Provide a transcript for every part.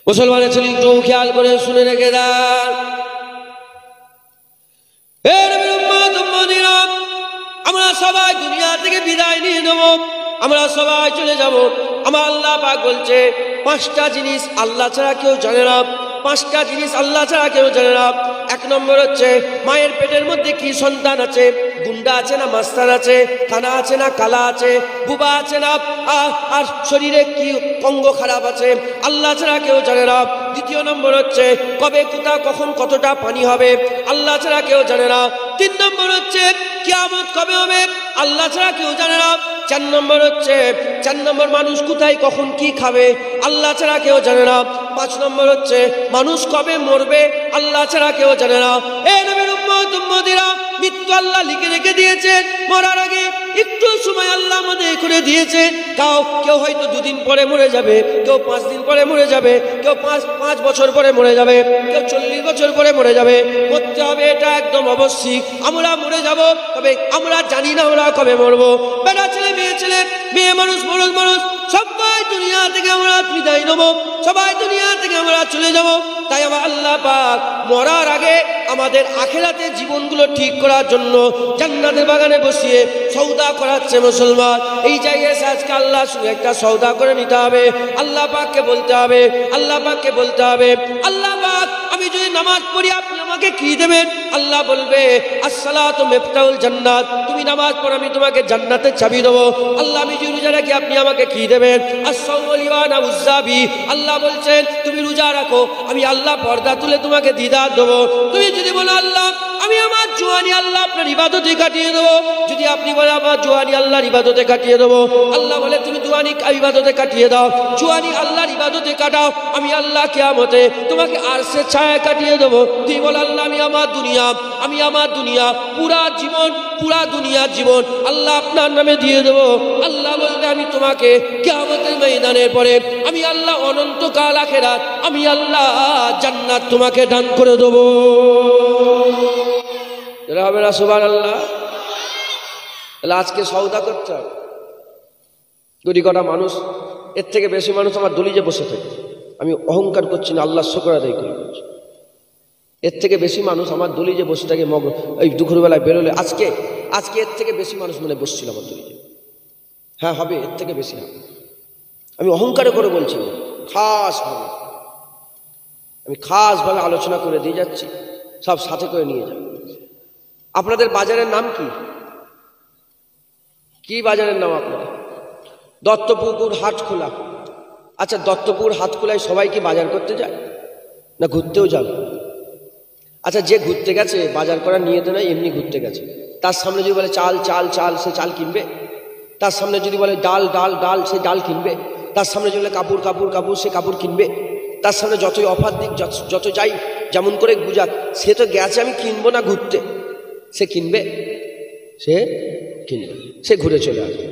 মুসলমানের ছেলে একটু খেয়াল করে শুনে রেখে দেন, আমরা সবাই দুনিয়া থেকে বিদায় নিয়ে নেব, আমরা সবাই চলে যাব। আমার আল্লাহ পাক বলছে 5টা জিনিস আল্লাহ ছাড়া কেউ জানে না, 5টা জিনিস আল্লাহ ছাড়া কেউ জানে না। 1 নম্বর হচ্ছে মায়ের পেটের মধ্যে কি সন্তান আছে, গুন্ডা আছে না মাস্টার আছে, কানা আছে না কালা আছে, বুবা আছে না আর শরীরে কি অঙ্গ খারাপ আছে, আল্লাহ ছাড়া কেউ জানে না। 2 নম্বর হচ্ছে কবে কোথা কখন কতটা পানি হবে, আল্লাহ ছাড়া কেউ জানে না। 3 নম্বর হচ্ছে কিয়ামত কবে হবে, আল্লাহ ছাড়া কেউ জানে না। 4 নম্বর হচ্ছে 4 নম্বর মানুষ কোথায় কখন কি খাবে, আল্লাহ ছাড়া কেউ জানে না। 5 নম্বর হচ্ছে মানুষ কবে মরবে, আল্লাহ ছাড়া কেউ জানে না। এই নবীর উম্মত উম্মতিরা, মৃত্যু আল্লাহ লিখে রেখে দিয়েছেন, মরার আগে একটু সময় আল্লাহ আমাদের করে দিয়েছে। কেউ হয়তো 2 দিন পরে মরে যাবে, কেউ 5 দিন পরে মরে যাবে, কেউ 5 বছর পরে মরে যাবে, কেউ 40 বছর পরে মরে যাবে। মরতে হবে, এটা একদম অবশ্যই। আমরা মরে যাব, তবে আমরা জানি না আমরা কবে মরবো। বেটা ছেলে মেয়ে মানুষ সবাই দুনিয়া থেকে আমরা বিদায় নেব, সবাই দুনিয়া থেকে আমরা চলে যাব। তাই আমার আল্লাহ পাক মরার আগে আমাদের আখিরাতের জীবনগুলো ঠিক করার জন্য জান্নাতের বাগানে বসিয়ে সওদা করাচ্ছে মুসলমান। এই জায়গায় আজকে আল্লাহ সঙ্গে একটা সওদা করে নিতে হবে। আল্লাহ পাককে বলতে হবে, আল্লাহ পাককে বলতে হবে, আল্লাহ পাক আমি যদি নামাজ পড়ি আপনি আমাকে কি দেবেন? আল্লাহ বলবে আসসালাতু মিফতাহুল জান্নাত, তুমি নামাজ পড়ো আমি তোমাকে জান্নাতের চাবি দেবো। আল্লাহ আমি যদি রোজা রাখি আপনি আমাকে কি দেবেন? as-sawmu liwana uzzabi, আল্লাহ বলছেন তুমি রোজা রাখো আমি আল্লাহ পর্দা তুলে তোমাকে দিদার দেবো। তুমি যদি বলো আল্লাহ আমি আমার জওয়ানি আল্লাহ আপনার ইবাদতে কাটিয়ে দেবো, যদি আপনি বলে আমার জওয়ানি আল্লাহর ইবাদতে কাটিয়ে দেবো, আল্লাহ বলে তুমি জওয়ানি ইবাদতে কাটিয়ে দাও, জওয়ানি আল্লাহর ইবাদতে কাটাও, আমি আল্লাহ কিয়ামতে তোমাকে আরশে ছায়া কাটিয়ে দেবো। তুই বল আল্লাহ আমি আমার দুনিয়া পুরা দুনিয়ার জীবন আল্লাহ আপনার নামে দিয়ে দেবো। আল্লাহ বলতে আমি তোমাকে কিয়ামতের ময়দানের পরে আমি আল্লাহ অনন্তকাল আখিরাত আমি আল্লাহ জান্নাত তোমাকে দান করে দেবো। হবে না সুবহানাল্লাহ? তাহলে আজকে সওদা করতে হবে। কোটি কটা মানুষ, এর থেকে বেশি মানুষ আমার দলিজে বসে থাকে, আমি অহংকার করছি না, আল্লাহ শুকর আদায় করি। এর থেকে বেশি মানুষ আমার দলিজে বসে থাকে, এই দুপুরবেলায় বেরোলে আজকে এর থেকে বেশি মানুষ মনে বসছিল আমার দলিজে। হ্যাঁ হবে, এর থেকে বেশি হবে। আমি অহংকার করে বলছি, আমি খাসভাবে আলোচনা করে দিয়ে যাচ্ছি, সব সাথে করে নিয়ে যাবে। আপনাদের বাজারের নাম কি বাজারের নাম আপনাদের? দত্তপুকুর হাটখোলা। আচ্ছা, দত্তপুর হাটখোলায় সবাই কি বাজার করতে যায় না ঘুরতেও যাবে? আচ্ছা, যে ঘুরতে গেছে বাজার করার নিয়তে নয়, এমনি ঘুরতে গেছে, তার সামনে যদি বলে চাল সে চাল কিনবে, তার সামনে যদি বলে ডাল সে ডাল কিনবে, তার সামনে যদি বলে কাপড় সে কাপড় কিনবে, তার সামনে যতই অফার দিক যত যাই যেমন করে বুঝাক, সে তো গেছে আমি কিনবো না ঘুরতে, সে কিনবে, সে ঘুরে চলে আসবে।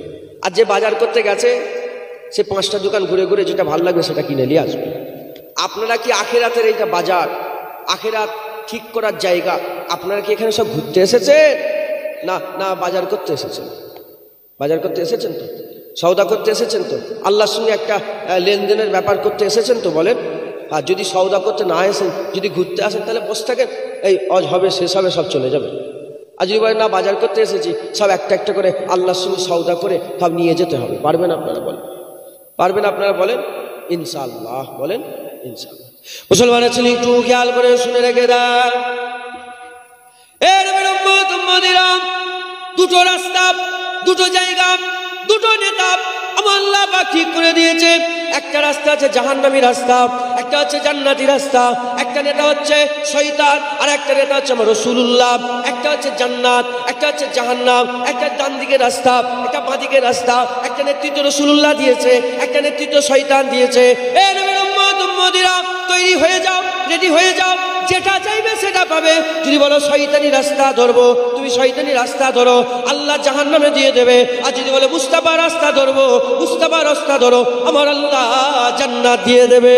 আর যে বাজার করতে গেছে সে 5টা দোকান ঘুরে ঘুরে যেটা ভালো লাগবে সেটা কিনে নিয়ে আসবে। আপনারা কি আখিরাতের এইটা বাজার, আখিরাত ঠিক করার জায়গা, আপনারা কি এখানে সব ঘুরতে এসেছেন না বাজার করতে এসেছেন? বাজার করতে এসেছেন তো, সওদা করতে এসেছেন তো, আল্লাহর সঙ্গে একটা লেনদেনের ব্যাপার করতে এসেছেন তো বলেন। আর যদি সওদা করতে না এসেন, যদি ঘুরতে আসেন, তাহলে বসে থাকেন, এই অজ হবে শেষ হবে সব চলে যাবে। আর যদি বলেন না বাজার করতে এসেছি, সব একটা করে আল্লাহর সঙ্গে সওদা করে সব নিয়ে যেতে হবে, পারবেন আপনারা বলেন? পারবেন আপনারা বলেন? ইনশাআল্লাহ বলেন ইনশাআল্লাহ। মুসলমানের ছেলে একটু খেয়াল করে শুনে রেখে দেন, দুটো রাস্তা, দুটো জায়গা, দুটো নেতা আমার আল্লাহ পাক ঠিক করে দিয়েছে। একটা রাস্তা আছে জাহান্নামী রাস্তা, একটা হচ্ছে জান্নাতি রাস্তা। একটা নেতা হচ্ছে শয়তান, আর একটা নেতা হচ্ছে আমার রাসূলুল্লাহ। একটা হচ্ছে জান্নাত, একটা হচ্ছে জাহান্নাম। একটা ডান দিকের রাস্তা, একটা বাঁ দিকের রাস্তা। একটা নেতৃত্ব রাসূলুল্লাহ দিয়েছে, একটা নেতৃত্ব শয়তান দিয়েছে। এ নবীর উম্মত উম্মতিরা তৈরি হয়ে যাও, রেডি হয়ে যাও, যেটা চাইবে সেটা পাবে। যদি বলো শয়তানি রাস্তা ধরবো, তুমি শয়তানি রাস্তা ধরো, আল্লাহ জাহান্নামে দিয়ে দেবে। আর যদি বলে মুস্তাফা রাস্তা ধরবো, মুস্তাফা রাস্তা ধরো, আমার আল্লাহ জান্নাত দিয়ে দেবে।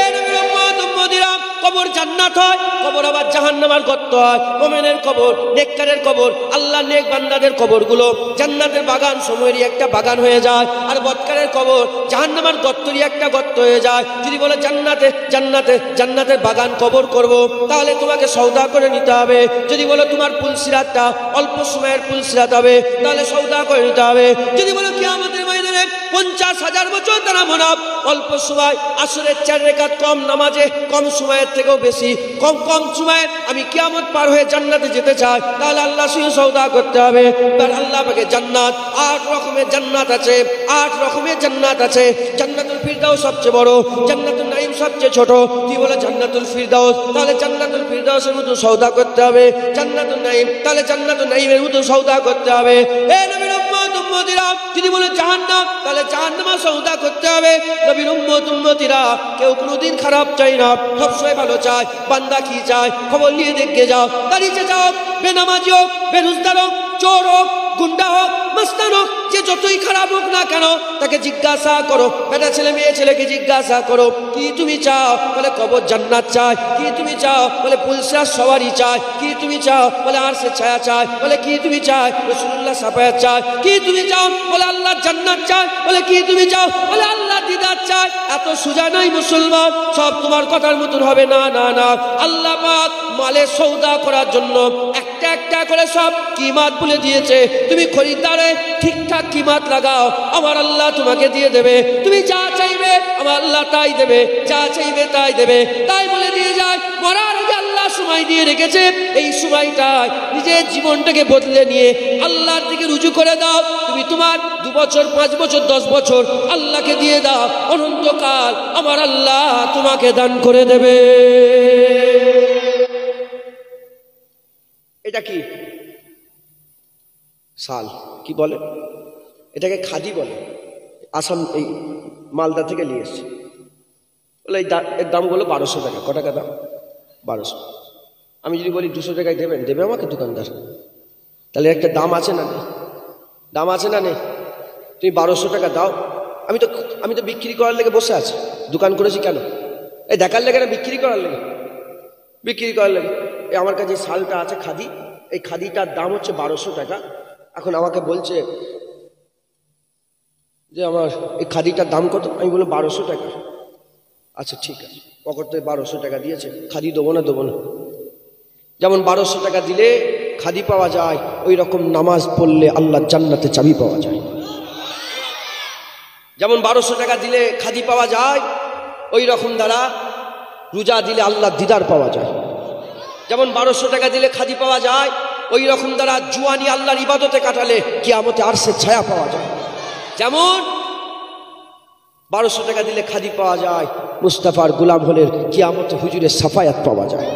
এ নবীর উম্মত উম্মতিরা কবর কবর জান্নাত হয়, কবর আবার জাহান্নামের গর্ত হয়। মুমিনের কবর, নেককারের কবর, আল্লাহ নেক বান্দাদের কবরগুলো জান্নাতের বাগান সময়েরই একটা বাগান হয়ে যায়, আর বদকারের কবর জাহান্নামের গর্তরই একটা গর্ত হয়ে যায়। যদি বলে জান্নাতে জান্নাতে জান্নাতের বাগান কবর করব, তাহলে তোমাকে সওদা করে নিতে হবে। যদি বলো তোমার পুলসিরাতটা অল্প সময়ের পুলসিরাত হবে, তাহলে সওদা করে নিতে হবে। যদি বলো কিয়ামতের ময়দানে 50,000 বছর তারা মনাব, অল্প সময় আসরের 4 রাকাত কম নামাজে, কম সময়ের থেকেও বেশি, কম সময়ে আমি কিয়ামত পার হয়ে জান্নাতে যেতে চাই, তাহলে আল্লাহর সঙ্গে সওদা করতে হবে। তার আল্লাহ পাকে জান্নাত 8 রকমের জান্নাত আছে, 8 রকমের জান্নাত আছে। জান্নাতুল ফিরদাউস সবচেয়ে বড়, জান্নাতুল নাঈম সবচেয়ে ছোট। তুই বলে জান্নাতুল ফিরদাউস, তাহলে জান্নাতুল ফিরদাউসের মতো সওদা করতে হবে। জান্নাতুল নাঈম, তাহলে জান্নাতুল নাঈমের মতো সওদা করতে হবে। এ নবীর উম্মত উম্মতিরা, যদি বলে জাহান্নাম, তাহলে জাহান্নামে সওদা করতে হবে। নবীর উম্মত উম্মতিরা কেউ কোনোদিন খারাপ চায় না, সবসময় ভালো চায়। বান্দা কি চায় খবর নিয়ে দেখে যাও। দাঁড়িয়ে যাও, বেনামাজি হোক, বেরোজগার হোক, চোর হোক, গুন্ডা হোক, মাস্তান হোক, যে যতই খারাপ হোক না কেন, তাকে জিজ্ঞাসা করো। বেটা ছেলে মেয়ে ছেলেকে জিজ্ঞাসা করো, কি তুমি চাও? বলে কবর জান্নাত চাই। কি তুমি চাও? বলে পুলসিরাত সওয়ারি চাই। কি তুমি চাও? বলে আরশের ছায়া চাই। বলে কি তুমি চাই? রাসূলুল্লাহ শাফায়াত চাই। কি তুমি চাও? বলে আল্লাহ জান্নাত চাই। বলে কি তুমি চাও? বলে আল্লাহ দিদার চাই। এত সোজা নাই মুসলমান, সব তোমার কথার মতন হবে না। না না, আল্লাহ পাক মালের সওদা করার জন্য একটা একটা করে সব কিমাত বলে দিয়েছে। তুমি খরিদ্দারে ঠিকঠাক কিমাত লাগাও, আমার আল্লাহ তোমাকে দিয়ে দেবে। তুমি যা চাইবে আমার আল্লাহ তাই দেবে, যা চাইবে তাই দেবে। তাই বলে দিয়ে যায়, মরার আগে আল্লাহ সময় দিয়ে রেখেছে। এই সময়টায় নিজের জীবনটাকে বদলে নিয়ে আল্লাহর দিকে রুজু করে দাও। তুমি তোমার 2 বছর, 5 বছর, 10 বছর আল্লাহকে দিয়ে দাও, অনন্তকাল আমার আল্লাহ তোমাকে দান করে দেবে। এটা কি শাল কি বলে? এটাকে খাদি বলে। আসাম, এই মালদা থেকে নিয়ে এসছে। বলে এর দাম বলো 1200 টাকা। ক টাকা দাম? 1200। আমি যদি বলি 200 টাকায় দেবেন, দেবে আমাকে দোকানদার? তাহলে একটা দাম আছে না নেই? দাম আছে না নেই? তুমি 1200 টাকা দাও। আমি তো বিক্রি করার লেগে বসে আছি, দোকান করেছি কেন? এই দেখার লেগে না, বিক্রি করার লেগে। বিক্রি করার লেগে এই আমার কাছে শালটা আছে খাদি, এই খাদিটার দাম হচ্ছে 1200 টাকা। এখন আমাকে বলছে যে আমার এই খাদিটার দাম কত? আমি বললাম 1200 টাকা। আচ্ছা ঠিক আছে, পকেট থেকে 1200 টাকা দিয়েছে। খাদি দেবো না? দেবো না। যেমন 1200 টাকা দিলে খাদি পাওয়া যায়, ওই রকম নামাজ পড়লে আল্লাহ জান্নাতে চাবি পাওয়া যায়। যেমন 1200 টাকা দিলে খাদি পাওয়া যায়, ওই রকম দ্বারা রোজা দিলে আল্লাহ দিদার পাওয়া যায়। যেমন 1200 টাকা দিলে খাদি পাওয়া যায়, ওই রকম দ্বারা জুয়ানি আল্লাহর ইবাদতে কাটালে কিয়ামতে আরশের ছায়া পাওয়া যায়। যেমন 1200 টাকা দিলে খাদি পাওয়া যায়, মুস্তাফার গোলাম হলে কিয়ামতে হুজুরের সাফায়াত পাওয়া যায়।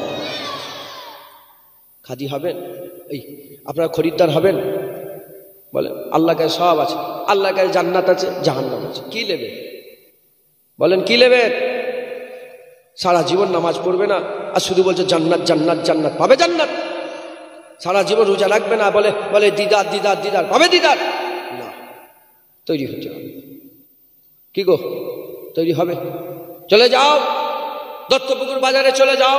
খাদি হবেন? এই আপনারা খরিদ্দার হবেন? বলেন আল্লাহর কাছে সব আছে, আল্লাহর কাছে জান্নাত আছে, জাহান্নাম আছে। কি নেবে? বলেন কি নেবেন? সারা জীবন নামাজ পড়বে না আর শুধু বলছে জান্নাত জান্নাত জান্নাত। পাবে জান্নাত? সারা জীবন রোজা রাখবে না, বলে দিদার দিদার দিদার। পাবে দিদার? না। তৈরি হতে হবে। কি গো, তৈরি হবে? চলে যাও দত্তপুকুর বাজারে, চলে যাও,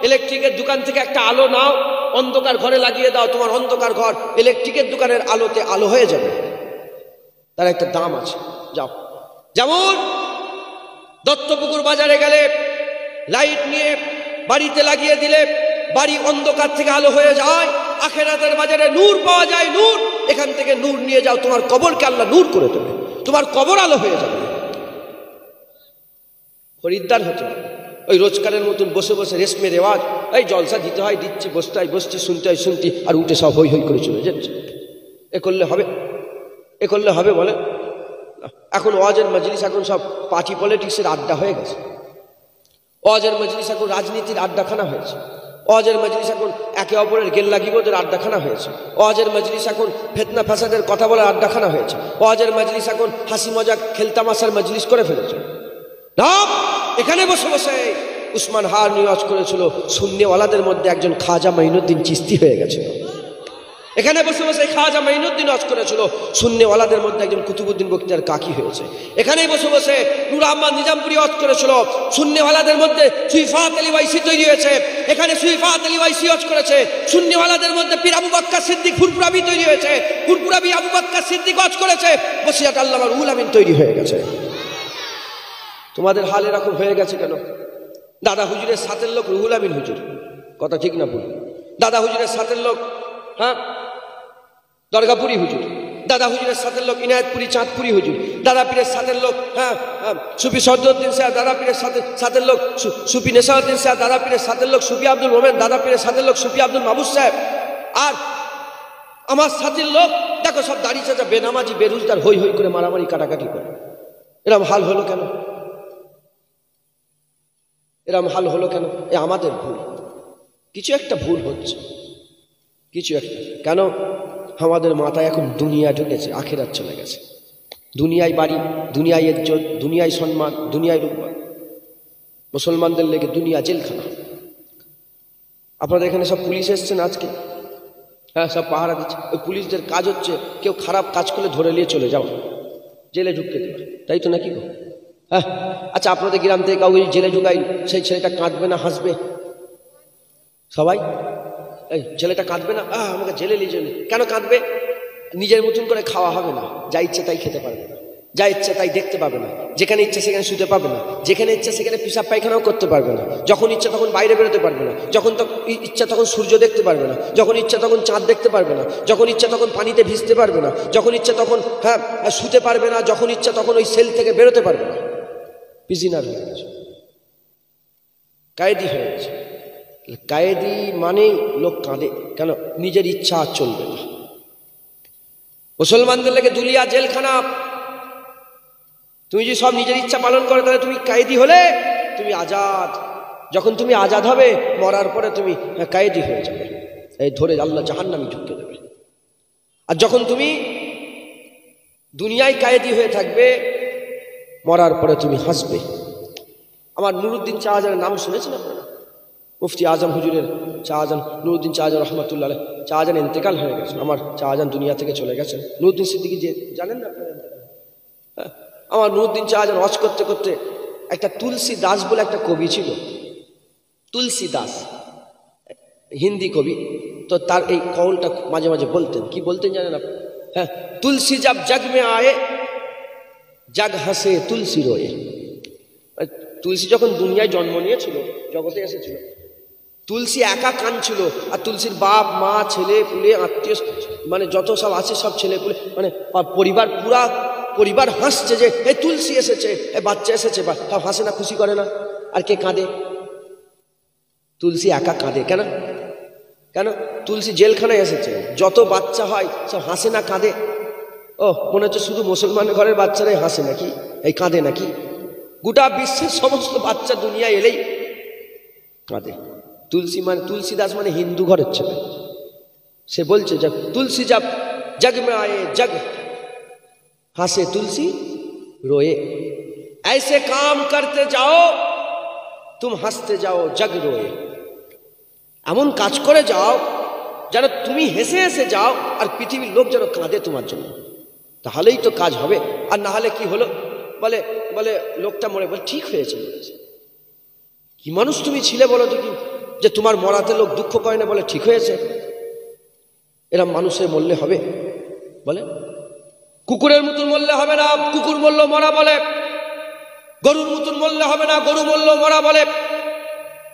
ইলেকট্রিকের দোকান থেকে একটা আলো নাও, অন্ধকার ঘরে লাগিয়ে দাও। তোমার অন্ধকার ঘর ইলেকট্রিকের দোকানের আলোতে আলো হয়ে যাবে। তার একটা দাম আছে, যাও। যেমন দত্তপুকুর বাজারে গেলে লাইট নিয়ে বাড়িতে লাগিয়ে দিলে বাড়ি অন্ধকার থেকে আলো হয়ে যায়। আখিরাতের বাজারে নূর পাওয়া যায়, নূর। এখান থেকে নূর নিয়ে যাও, তোমার কবরকে আল্লাহ নূর করে দেবে, তোমার কবর আলো হয়ে যাবে। খরিদ্দার হতে হবে। ওই রোজগারের মতন বসে বসে রেশমে রেওয়াজ, এই জলসা দিতে হয়, দিচ্ছি, বসতে হয়, বসছি, শুনতে হয়, শুনতি, আর উঠে সব হই হই করে চলে যাচ্ছে। এ করলে হবে? এ করলে হবে বলে? এখন ওয়াজের মজলিস এখন সব পার্টি পলিটিক্সের আড্ডা হয়ে গেছে। ওয়াজের মজলিস এখন রাজনীতির আড্ডাখানা হয়েছে। ওয়াজের মজলিস এখন একে অপরের গেল্লা গিবতের আড্ডাখানা হয়েছে। ওয়াজের মজলিস এখন ফিতনা ফাসাদের কথা বলার আড্ডাখানা হয়েছে। ওয়াজের মজলিস এখন হাসি মজাক খেলতামাশার মজলিস করে ফেলেছে। না, এখানে বসে বসে উসমান হার নিওয়াজ করেছিল, শূন্যওয়ালাদের মধ্যে একজন খাজা মাইনুদ্দিন চিস্তি হয়ে গেছিল। এখানে বসে বসে খাজা মাইনুদ্দিন ওয়াজ করেছিল, সুন্নিওয়ালাদের মধ্যে একজন কুতুবউদ্দিন বখতিয়ার কাকি হয়েছে। এখানেই বসে বসে নূর আহমদ নিজামপুরি ওয়াজ করেছিল, সুন্নিওয়ালাদের মধ্যে সুইফাত আলী ওয়াইসি তৈরি হয়েছে। এখানে সুইফাত আলী ওয়াইসি ওয়াজ করেছে। সুন্নিওয়ালাদের মধ্যে পীর আবু বকর সিদ্দিক ফুরফুরাবি তৈরি হয়েছে, ফুরফুরাবি আবু বকর সিদ্দিক ওয়াজ করেছে। বসিরহাট আল্লামা রুহুল আমিন তৈরি হয়ে গেছে। তোমাদের হাল এরকম হয়ে গেছে কেন? দাদা হুজুরের সাথের লোক রুহুল আমিন হুজুর, কথা ঠিক না ভুল? দাদা হুজুরের সাথের লোক দরগাপুরি হুজুর, দাদা হুজুরের সাথের লোক ইনায়তপুরি চাঁদপুরি হুজুর, দাদা পীরের সাথের লোক সুফি সদরুদ্দিন সাহেব, দাদা পীরের সাথের লোক সুফি নেসাউদ্দিন সাহেব, দাদা পীরের সাথের লোক সুফি আব্দুল মোমেন, দাদা পীরের সাথের লোক সুফি আব্দুল মাহবুব সাহেব। আর আমার সাথের লোক দেখো সব দাঁড়িয়ে চাচা বেনামাজি বেরোজগার হই হই করে মারামারি কাটাকাটি করে। এরম হাল হলো কেন? এরম হাল হলো কেন? এ আমাদের ভুল, কিছু একটা ভুল হচ্ছে, কিছু একটা। কেন? আমাদের মাথায় এখন দুনিয়া ঢুকেছে, আখিরাত চলে গেছে। দুনিয়ায় বাড়ি, দুনিয়ায় ইজ্জত, দুনিয়ায় সম্মান, দুনিয়ায় রূপবান। মুসলমানদের লেগে দুনিয়া জেলখানা। আপনাদের এখানে সব পুলিশ এসছেন আজকে, সব পাহারা দিচ্ছে। ওই পুলিশদের কাজ হচ্ছে কেউ খারাপ কাজ করলে ধরে নিয়ে চলে যাও, জেলে ঢুকতে দেবে, তাই তো নাকি গো? আচ্ছা, আপনাদের গ্রাম থেকে কাউকে জেলে ঢুকাই, সেই ছেলেটা কাঁদবে না হাসবে? সবাই এই ছেলেটা কাঁদবে না, আমাকে জেলে নিয়ে চলে। কেন কাঁদবে? নিজের মতন করে খাওয়া হবে না, যা ইচ্ছে তাই খেতে পারবে না, যা ইচ্ছে তাই দেখতে পাবে না, যেখানে ইচ্ছে সেখানে শুতে পাবে না, যেখানে ইচ্ছে সেখানে পেশাব পায়খানাও করতে পারবে না, যখন ইচ্ছা তখন বাইরে বেরোতে পারবে না, যখন ইচ্ছা তখন সূর্য দেখতে পারবে না, যখন ইচ্ছা তখন চাঁদ দেখতে পারবে না, যখন ইচ্ছা তখন পানিতে ভিজতে পারবে না, যখন ইচ্ছা তখন শুতে পারবে না, যখন ইচ্ছা তখন ওই সেল থেকে বেরোতে পারবে না। প্রিজনার হয়ে গেছে, কায়েদি হয়ে গেছে। কায়েদি মানে লোক কাঁদে কেন? নিজের ইচ্ছা আর চলবে না। মুসলমানদের লেগে দুলিয়া জেলখানা। তুমি যদি সব নিজের ইচ্ছা পালন করো তাহলে তুমি কায়েদি হলে তুমি আজাদ। যখন তুমি আজাদ হবে, মরার পরে তুমি কায়েদি হয়ে যাবে, এই ধরে আল্লাহ জাহান্নামে ঢুকিয়ে দেবে। আর যখন তুমি দুনিয়ায় কায়েদি হয়ে থাকবে, মরার পরে তুমি হাসবে। আমার নুরুদ্দিন শাহজাহানের নাম শুনেছেন আপনারা? মুফতি আজম হুজুরের শাহজাহান, নুরুদ্দিন শাহজাহান রহমতুল্লাহ আলাইহ। শাহজাহান ইন্তেকাল হয়ে গেছে, আমার শাহজাহান দুনিয়া থেকে চলে গেছেন। নুরুদ্দিন সিদ্দিকী যে জানেন না আপনারা? আমার নুরুদ্দিন শাহজাহান ওয়াজ করতে করতে একটা তুলসী দাস বলে একটা কবি ছিল, তুলসী দাস, হিন্দি কবি। তো তার এই কওলটা মাঝে মাঝে বলতেন। কি বলতেন জানেন আপনি? তুলসী জব জগ মে আয়ে জগ হাসে তুলসী রোয়ে। তুলসী যখন দুনিয়ায় জন্ম নিয়েছিল, জগতে এসেছিল, তুলসী একা কাঁদছিল। আর তুলসীর বাপ মা ছেলে পুলে আত্মীয় মানে যত সব আছে সব ছেলে পুলে মানে পরিবার, পুরা পরিবার হাসছে যে এই তুলসী এসেছে, এই বাচ্চা এসেছে, বা সব হাসে না, খুশি করে না? আর কে কাঁদে? তুলসী একা কাঁদে। কেন? কেন? তুলসী জেলখানায় এসেছে, যত বাচ্চা হয় সব হাসে না কাঁদে? ও মনে হচ্ছে শুধু মুসলমান ঘরের বাচ্চারাই হাসে নাকি, এই কাঁদে নাকি? গোটা বিশ্বের সমস্ত বাচ্চা দুনিয়ায় এলেই কাঁদে। তুলসী মানে তুলসী দাস মানে হিন্দু ঘরের ছেলে। সে বলছে যে তুলসী জব জগ মে আয়ে জগ হাসে তুলসী रोए, ऐसे काम करते जाओ तुम हंसते जाओ जग रोए। এমন কাজ করে যাও যেন তুমি হেসে হেসে যাও আর পৃথিবীর লোক যেন কাঁদে তোমার জন্য, তাহলেই তো কাজ হবে। আর না হলে কি হলো? বলে বলে লোকটা মরে, বলে ঠিক হয়েছে। কি মানুষ তুমি ছিলে বলো তো, কি যে তোমার মরাতে লোক দুঃখ করে না? বলে ঠিক হয়েছে। এরা মানুষের মরলে হবে? বলে কুকুরের মতন মরলে হবে না, কুকুর মরল মরা বলে। গরুর মতন মরলে হবে না, গরু মরল মরা বলে।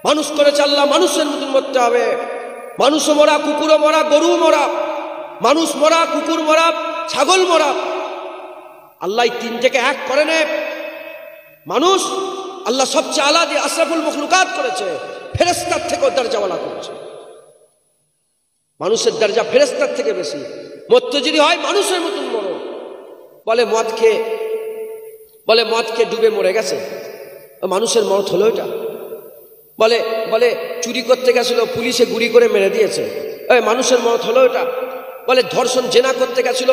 মানুষ করেছে আল্লাহ, মানুষের মতন মরতে হবে। মানুষও মরা, কুকুরও মরা, গরু মরা, মানুষ মরা, কুকুর মরা, ছাগল মরা। আল্লাহ তিনটাকে এক করে নে। মানুষ আল্লাহ সবচেয়ে আলা দিয়ে আশরাফুল মখলুকাত করেছে, ফেরেশতার থেকেও দরজাওয়ালা করেছে। মানুষের দরজা ফেরেশতার থেকে বেশি। মরতে যদি হয় মানুষের মতন মরো। বলে মদ খেয়ে ডুবে মরে গেছে, মানুষের মত হলো এটা? বলে বলে চুরি করতে গেছিল, পুলিশে গুলি করে মেরে দিয়েছে, মানুষের মত হলো এটা? বলে ধর্ষণ জেনা করতে গেছিল,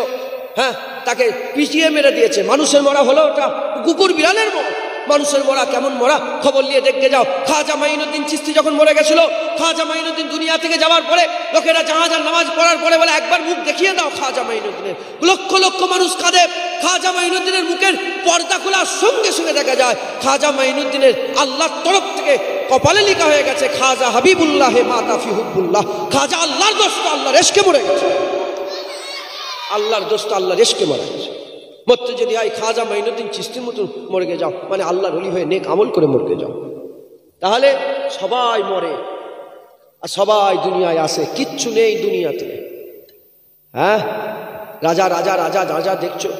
তাকে পিটিয়ে মেরে দিয়েছে, মানুষের মরা হলো ওটা? কুকুর বিড়ালের মত। মানুষের মরা কেমন মরা খবর নিয়ে দেখতে যাও। খাজা মাইনুদ্দিন চিশতি যখন মরে গেছিল, খাজা মাইনুদ্দিন দুনিয়া থেকে যাওয়ার পরে লোকেরা জানাজার নামাজ পড়ার পরে বলে একবার মুখ দেখিয়ে দাও খাজা মাইনুদ্দিনের। লক্ষ লক্ষ মানুষ কাঁদে। খাজা মাইনুদ্দিনের মুখের পর্দা খোলার সঙ্গে সঙ্গে দেখা যায় খাজা মাইনুদ্দিনের আল্লাহর তরফ থেকে কপালে লেখা হয়ে গেছে খাজা হাবিবুল্লাহ মাতাফি হুব্বুল্লাহ। খাজা আল্লাহর দোস্ত, আল্লাহর ইশকে মরে গেছে। আল্লাহর দোস্ত, আল্লাহর ইশকে মরে গেছে। মরতে যদি হয় খাজা মাইনুদ্দিন চিশতির মতো মরে যাও, মানে আল্লাহর ওলি হয়ে নেক আমল করে মরে যাও। তাহলে সবাই মরে আর সবাই দুনিয়ায় আসে, কিচ্ছু নেই দুনিয়াতে। হ্যাঁ, রাজা রাজা রাজা রাজা দেখছো,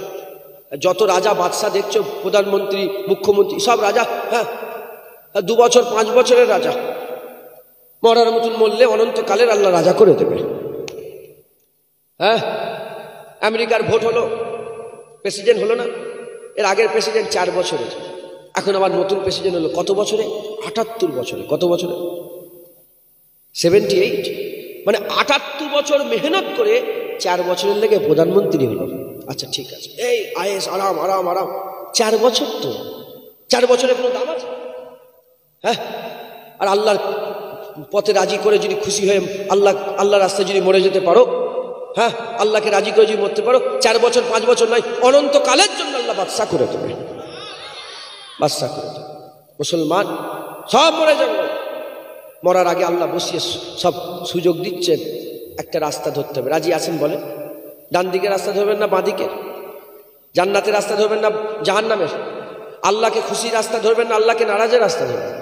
যত রাজা বাদশাহ দেখছো, প্রধানমন্ত্রী মুখ্যমন্ত্রী সব রাজা। হ্যাঁ, 2 বছর 5 বছরের রাজা, মরার মতন মরলে অনন্তকালের আল্লাহ রাজা করে দেবে। হ্যাঁ, আমেরিকার ভোট হলো, প্রেসিডেন্ট হলো না, এর আগের প্রেসিডেন্ট 4 বছরের, এখন আবার নতুন প্রেসিডেন্ট হলো কত বছরে? 78 বছরে। কত বছরে? 78। মানে 78 বছর মেহনত করে 4 বছরের লেগে প্রধানমন্ত্রী হলো। আচ্ছা ঠিক আছে, এই আয়েস আরাম আরাম আরাম, 4 বছর তো 4 বছরের কোনো দাম আছে? হ্যাঁ, আর আল্লাহর পথে রাজি করে যদি খুশি হয়ে আল্লাহ রাস্তায় যদি মরে যেতে পারো, হ্যাঁ, আল্লাহকে রাজি করে যদি মরতে পারো, 4 বছর 5 বছর নয়, অনন্তকালের জন্য আল্লাহ বাদশা করে দেবে, বাদশা করে দেবে। মুসলমান সব মরে যাবে, মরার আগে আল্লাহ বসিয়ে সব সুযোগ দিচ্ছেন, একটা রাস্তা ধরতে হবে। রাজি আছেন বলেন? ডান দিকে রাস্তা ধরবেন না বাঁ দিকে? জান্নাতের রাস্তা ধরবেন না জাহান্নামের? আল্লাহকে খুশি রাস্তা ধরবেন না আল্লাহকে নারাজের রাস্তা ধরবেন?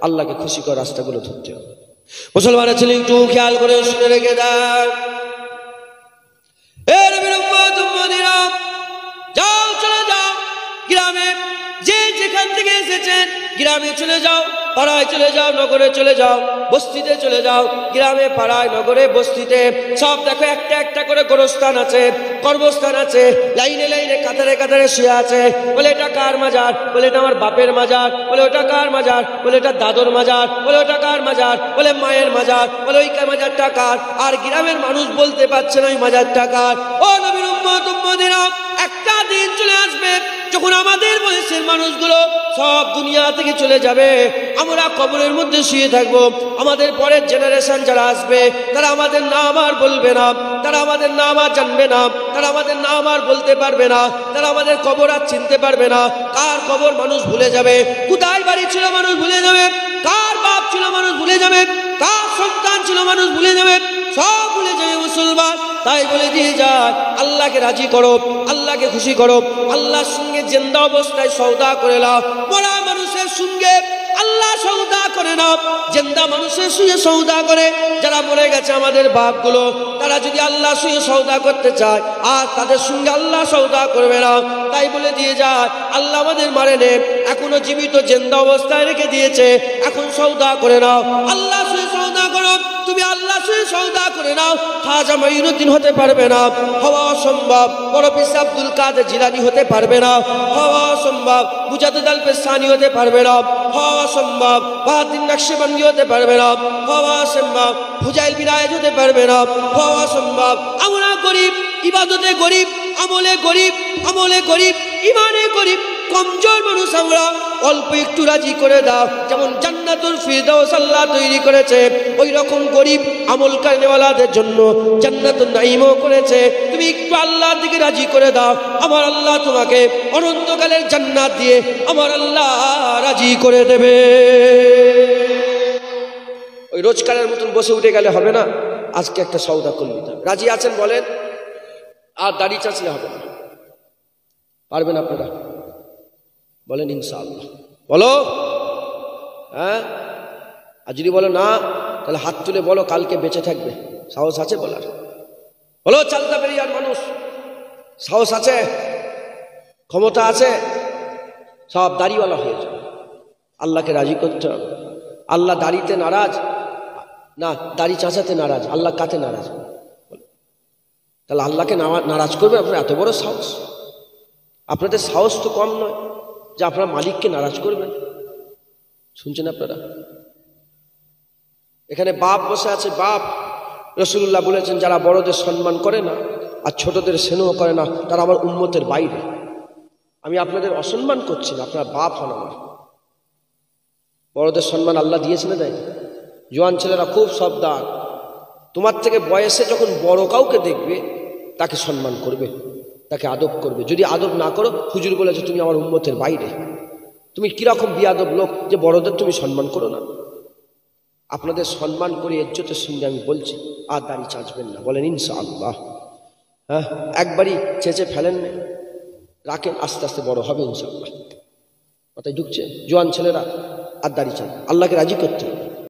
আল্লাহকে খুশি করে রাস্তাগুলো ধরতে হবে। মুসলমানের ছেলে একটু খেয়াল করে শুনে রেখে দেন। যাও, চলে যাও গ্রামে, যে যেখান থেকে এসেছেন গ্রামে চলে যাও, পাড়ায় চলে যাও, নগরে চলে যাও, বস্তিতে চলে যাও। গ্রামে, পাড়ায়, নগরে, বস্তিতে সব দেখো একটা একটা করে গোরস্থান আছে, কর্মস্থান আছে, লাইনে লাইনে কাতারে কাতারে শুয়ে আছে। বলে এটা কার মাজার? বলে এটা আমার বাপের মাজার। বলে ওটা কার মাজার? বলে এটা দাদুর মাজার। বলে ওটা কার মাজার? বলে মায়ের মাজার। বলে ওই মাজারটা কার? আর গ্রামের মানুষ বলতে পারছে না ওই মাজারটা কার। ও নবীর উম্মত উম্মতিরা, একটা দিন চলে আসবে যখন আমাদের বয়সের মানুষগুলো সব দুনিয়া থেকে চলে যাবে, আমরা কবরের মধ্যে শুয়ে থাকবো। আমাদের পরের জেনারেশন যারা আসবে তারা আমাদের নাম আর বলবে না, তারা আমাদের নাম আর জানবে না, তারা আমাদের নাম আর বলতে পারবে না, তারা আমাদের কবর আর চিনতে পারবে না। কার কবর মানুষ ভুলে যাবে, কোথায় বাড়ি ছিল মানুষ ভুলে যাবে, কার বাপ ছিল মানুষ ভুলে যাবে, কার সন্তান ছিল মানুষ ভুলে যাবে, সব ভুলে যাবে মুসলমান। তাই বলে দিয়ে যায় আল্লাহকে রাজি করো, আল্লাহকে খুশি করো, আল্লাহর সঙ্গে জিন্দা অবস্থায় সওদা করে নাও। মরা মানুষের সঙ্গে আল্লাহ সওদা করে না, জিন্দা মানুষের সঙ্গে সওদা করে। যারা মরে গেছে আমাদের বাপগুলো, তারা যদি আল্লাহর সঙ্গে সওদা করতে চায় আর তাদের সঙ্গে আল্লাহ সওদা করবে না। তাই বলে দিয়ে যায় আল্লাহ আমাদের মারে নে, এখনো জীবিত জিন্দা অবস্থায় রেখে দিয়েছে, এখন সওদা করে নাও, আল্লাহর সঙ্গে সওদা করো। তুমি আল্লাহর সঙ্গে সওদা করে নাও, খাজা মাইনুদ্দিন হতে পারবে না, হওয়া অসম্ভব। বড় পীর আব্দুল কাদের জিলানী হতে পারবে না, হওয়া অসম্ভব। মুজাদ্দিদ আল পেশানি হতে পারবে না, হওয়া অসম্ভব। বাহাউদ্দিন নকশবন্দি হতে পারবে না, হওয়া অসম্ভব। ফুজাইল বিন আয়েজ হতে পারবে না, হওয়া অসম্ভব। আমরা গরিব, ইবাদতে গরিব, আমলে গরিব, আমলে গরিব, ইমানে গরিব, কমজোর মানুষ আমরা। অল্প একটু রাজি করে দাও, যেমন জান্নাতুল ফিরদাউস আল্লাহ তৈরি করেছে, ওই রকম গরিব আমল কারনেওয়ালাদের জন্য জান্নাতুন নাঈমও করেছে। তুমি একটু আল্লাহর দিকে রাজি করে দাও, আমার আল্লাহ তোমাকে অনন্তকালের জান্নাত দিয়ে আমার আল্লাহ রাজি করে দেবে। ওই রোজকারের মতন বসে উঠে গেলে হবে না, আজকে একটা সওদা করে নিতে হবে। রাজি আছেন বলেন? আর দাড়ি চাচলে হবে না, পারবেন আপনারা? বলেন ইনশাআল্লাহ। বলো হ্যাঁ, আর যদি বলো না তাহলে হাত তুলে বলো কালকে বেঁচে থাকবে। সাহস আছে বলার? বলো চালতা পেরিয়ার মানুষ, সাহস আছে, ক্ষমতা আছে, সব দাড়িওয়ালা হয়ে যাবে। আল্লাহকে রাজি করতে হবে। আল্লাহ দাড়িতে নারাজ না, দাড়ি চাচাতে নারাজ। আল্লাহ কাতে নারাজ? তাহলে আল্লাহকে নারাজ করবে আপনার এত বড় সাহস? আপনাদের সাহস তো কম নয় যে আপনারা মালিককে নারাজ করবেন। শুনছেন আপনারা? এখানে বাপ বসে আছে, বাপ। রাসূলুল্লাহ বলেছেন যারা বড়দের সম্মান করে না আর ছোটদের স্নেহ করে না তারা আমার উম্মতের বাইরে। আমি আপনাদের অসম্মান করছি না, আপনারা বাপ হন আমার। বড়দের সম্মান আল্লাহ দিয়েছে না দেয়? জোয়ান ছেলেরা খুব সাবধান, তোমার থেকে বয়সে যখন বড় কাউকে দেখবে তাকে সম্মান করবে, তাকে আদব করবে। যদি আদব না করো, হুজুর বলেছে তুমি আমার উম্মতের বাইরে, তুমি কিরকম বিয়াদব লোক যে বড়দের তুমি সম্মান করো না। আপনাদের সম্মান করে ইজ্জতের সঙ্গে আমি বলছি, আর দাড়ি চাঁচবেন না, বলেন ইনশাআল্লাহ। হ্যাঁ, একবারই চেঁচে ফেলেন না, রাখেন, আস্তে আস্তে বড় হবে ইনশাআল্লাহ। মাথায় ঢুকছে? জোয়ান ছেলেরা আর দাড়ি চান, আল্লাহকে রাজি করতে হবে।